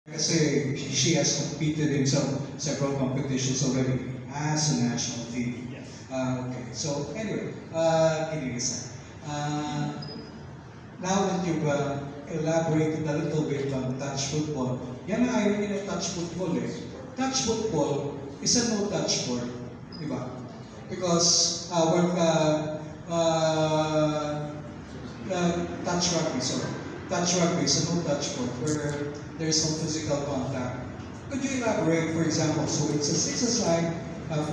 Kasi she has competed in several competitions already as a national team. Yeah. Okay, so anyway, Inisa, now that you've elaborated a little bit on touch football, yan ang irony ng touch football eh. Touch football is a no-touch sport, di ba? Because touch rugby is a no-touch sport where there's no physical contact. Could you elaborate, for example, so it's a six-a-side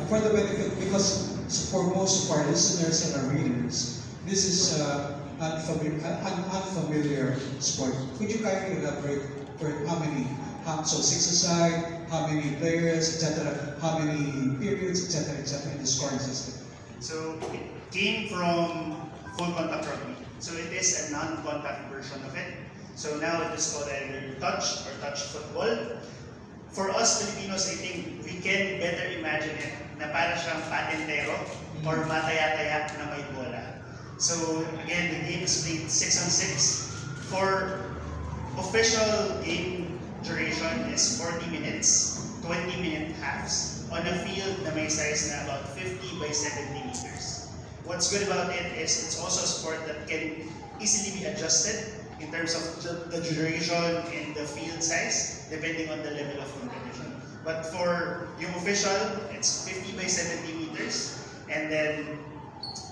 for the benefit, because for most of our listeners and our readers, this is an unfamiliar sport. Could you kindly elaborate for how many, so six-a-side, how many players, etc., how many periods, etc., in the scoring system? So it came from full contact rugby. So it is a non-contact version of it. So now it is called either touch or touch football. For us Filipinos, I think we can better imagine it na para siyang patentero or mataya-taya na may bola. So again, the game is played 6-on-6. For official game duration is 40 minutes, 20-minute halves on a field na may size na about 50 by 70 meters. What's good about it is it's also a sport that can easily be adjusted in terms of the duration and the field size depending on the level of competition. But for yung official, it's 50 by 70 meters and then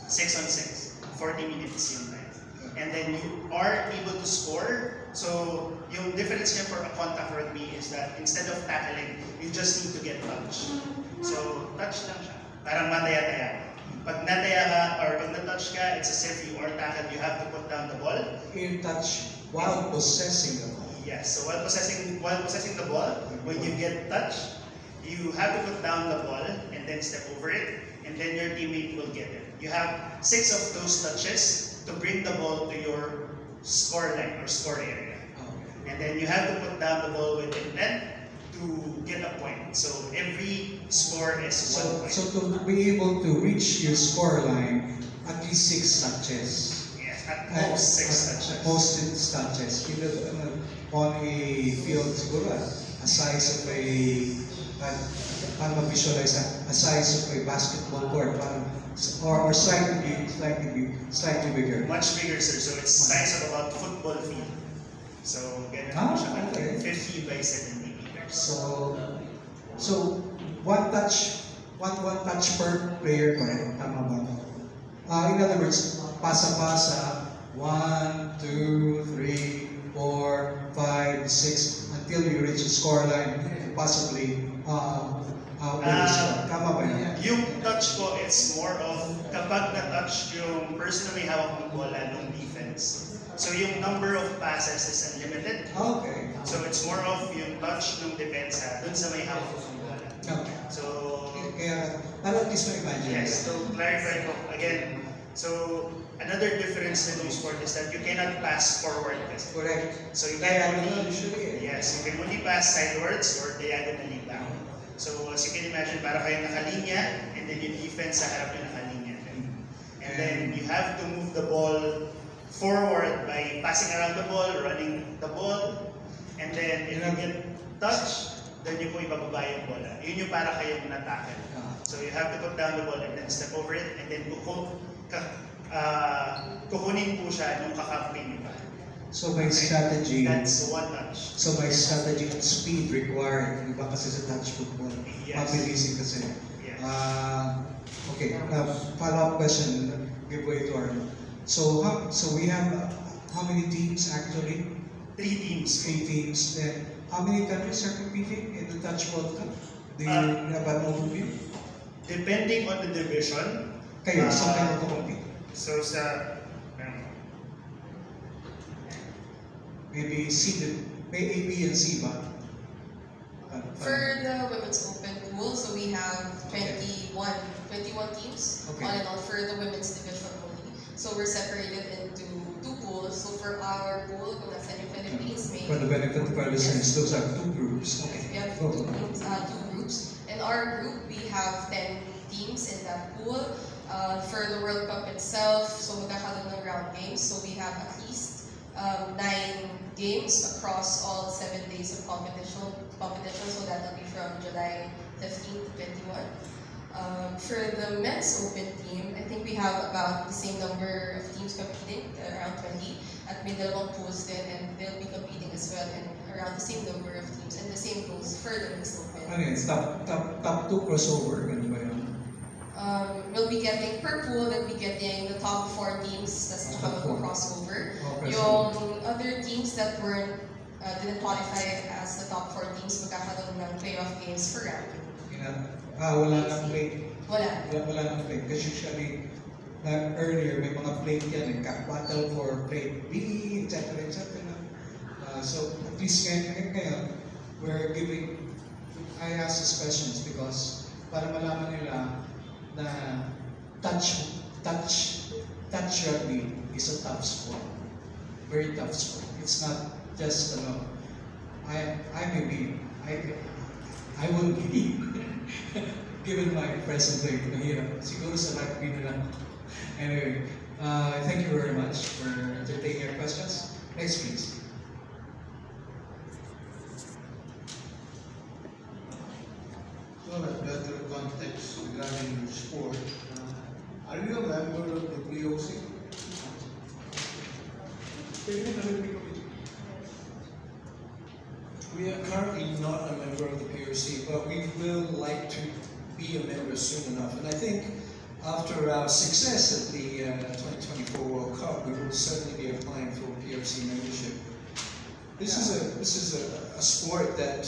6-on-6, 40 minutes yung time. And then you are able to score. So yung difference niya for a contact rugby is that instead of tackling, you just need to get touch. So touch lang siya, parang mataya-taya. Pag nataya ka or pag na-touch ka, it's as if you are tackled, you have to put down the ball. In touch while possessing the ball. Yes, so while possessing the ball, when you get touched, you have to put down the ball and then step over it, and then your teammate will get it. You have 6 of those touches to bring the ball to your score line or score area. And then you have to put down the ball with intent to get a point. So every score is 1 point. So to be able to reach your score line, at least 6 touches. Yes, at most 6 touches. At most 6 touches. On a field, siguro, a size of a, parang visualize a size of a basketball court, or slightly bigger. Much bigger, sir. So it's size of about football field. So ganun siya, okay. 50 by 70 meters. So one touch per player, correct? Tama ba? In other words, pasa-pasa, 1, 2, 3, 4, 5, 6, until you reach the score line, and possibly tama ba yan? Yung touch ko, it's more of kapag na-touch yung person na may hawak ng bola ng defense. So yung number of passes is unlimited. Okay. So it's more of yung touch ng depensa dun sa may hawak ng bola. Okay. So Kaya, para at least ma-imagine. yes, to clarify ko again, so another difference in this sport is that you cannot pass forward kasi. Correct. So you can usually. yes, you can only pass sidewards or diagonally down. So as you can imagine, para kayo nakalinya and then yung defense sa harap yung nakalinya. And then you have to move the ball forward by passing around the ball, running the ball, and then if you get touched, then you po ibababa yung bola. Yun yung para kayong na-tackle. So you have to put down the ball and then step over it, and then kukunin po siya nung kakamping niyo pa. So by strategy, That's one touch. so by strategy and speed required, iba kasi sa touch football, Yes. mabilisin kasi. Yes. Okay, follow-up question, give way to Arnold. So we have how many teams actually? 3 teams. 3 teams. Then how many countries are competing in the Touch World Cup? Do you have an overview? Depending on the division. Kayo, saan kayo compete? So sa Maybe A, B, and C ba? For the Women's Open pool, so we have 21 teams, Okay. all in all, for the women's division only. So we're separated into 2 pools. So for our pool, kung nasa yung Philippines, may... For the benefit of our listeners, those are 2 groups. Yes, Okay. we have Go. 2 teams, 2 groups. In our group, we have 10 teams in that pool. For the World Cup itself, so magkakaroon ng round games. So we have at least 9 games across all 7 days of competition. So that will be from July 15 to 21. For the men's open team, I think we have about the same number of teams competing, around 20. At may dalawang pools din, and they'll be competing as well, and around the same number of teams, and the same goes for the men's open. Ano yun? Top 2 crossover, ganun ba yun? We'll be getting per pool, we'll be getting the top 4 teams that's Top four. crossover. Oh, Yung other teams that didn't qualify as the top 4 teams, magkakaroon ng playoff games for ranking. Wala nang play. Wala. Nang play. Kasi usually, earlier, may mga plate yan, battle for plate B, etc. So, at least ngayon, I ask these questions because para malaman nila na touch rugby is a tough sport. Very tough sport. It's not just, I will be, given my present rate, mahirap. Siguro sa rugby na lang. Anyway, thank you very much for entertaining your questions. Next, please. So, a better context regarding your sport. Are you a member of the POC? We are currently not a member of the POC, but we will like to be a member soon enough. And I think after our success at the 2024 World Cup, we will certainly be applying for POC membership. This is a sport that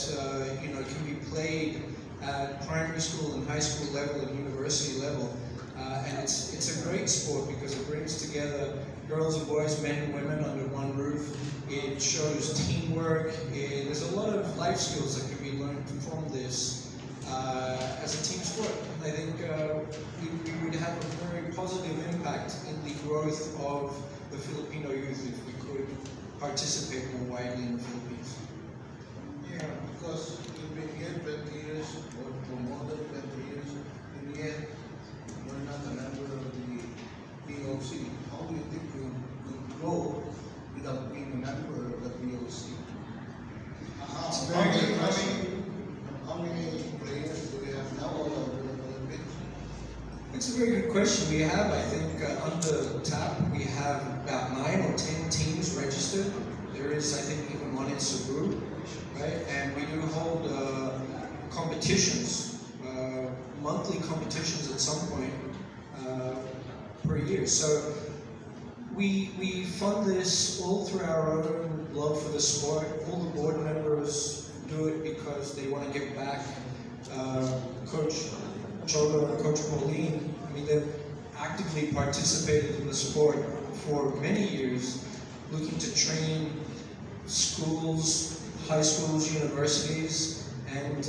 can be played at primary school and high school level and university level, and it's a great sport because it brings together girls and boys, men and women under one roof. It shows teamwork. There's a lot of life skills that can be learned from this as a team sport. I think we would have a very positive impact in the growth of the Filipino youth if we could participate more widely in the Philippines. Yeah, because you've been here 20 years, or for more than 20 years, and yet you're not a member of the POC. How do you think you could grow without being a member of the POC? How many players do we have now all over the Philippines? It's a very good question. We have, I think, under TAP, we have about 9 or 10 teams registered. There is, I think, even one in Cebu, right? And we do hold competitions, monthly competitions at some point per year. So we fund this all through our own love for the sport. All the board members do it because they want to give back. Coach Chodo and Coach Moline, I mean, they've actively participated in the sport for many years, looking to train schools, high schools, universities, and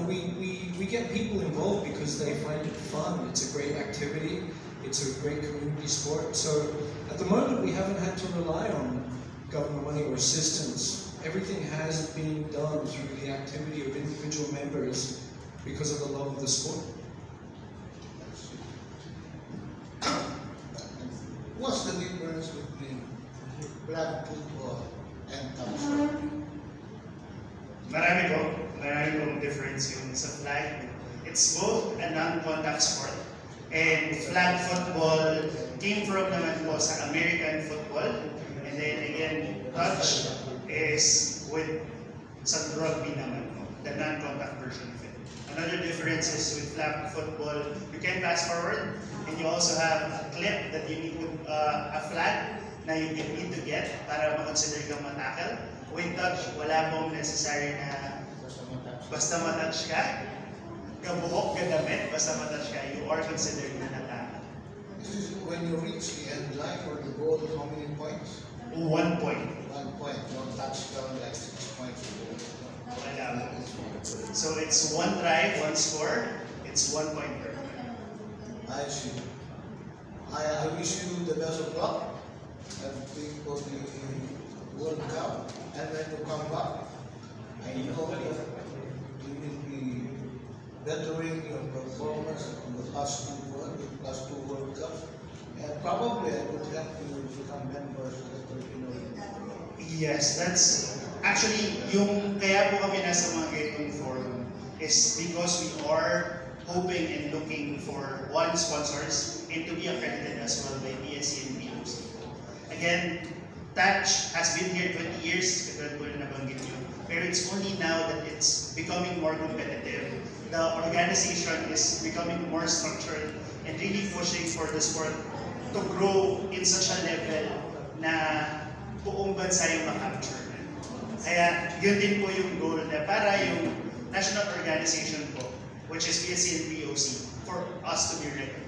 we get people involved because they find it fun. It's a great activity. It's a great community sport. So at the moment, we haven't had to rely on government money or assistance. Everything has been done through the activity of individual members because of the love of the sport. What's the difference between flag football and touch rugby? Marami pong difference yung sa flag. It's both a non-contact sport. And flag football came from naman po sa American football. And then again, touch is with sa rugby naman po, the non-contact version of it. Another difference is with flag football, you can pass forward, and you also have a clip that you need to, a flag na you need to get para ma-consider kang matackle. With touch, wala pong necessary na basta matouch ka, kabuhok, kadamit, basta matouch ka, you are considered na natackle. This is when you reach the end line or the goal, how many points? 1 point. 1 point. Don't touchdown like 6 points. Wala po. So it's 1 try, 1 score, it's 1 point per try. I see. I wish you the best of luck and for the World Cup, and when you come back, I know that you will be bettering your performance on the past two World Cups, and probably I would help you become members of the Filipino Youth. Yes, that's actually yung kaya po kami nasa mga ganitong forum is because we are hoping and looking for one sponsors and to be accredited as well by PSC and POC. Again, Touch has been here 20 years, katulad po na nabanggit nyo. Pero it's only now that it's becoming more competitive. The organization is becoming more structured and really pushing for the sport to grow in such a level na buong bansa yung makapture. Kaya yun din po yung goal na para yung national organization po, which is PSC and POC, for us to be recognized.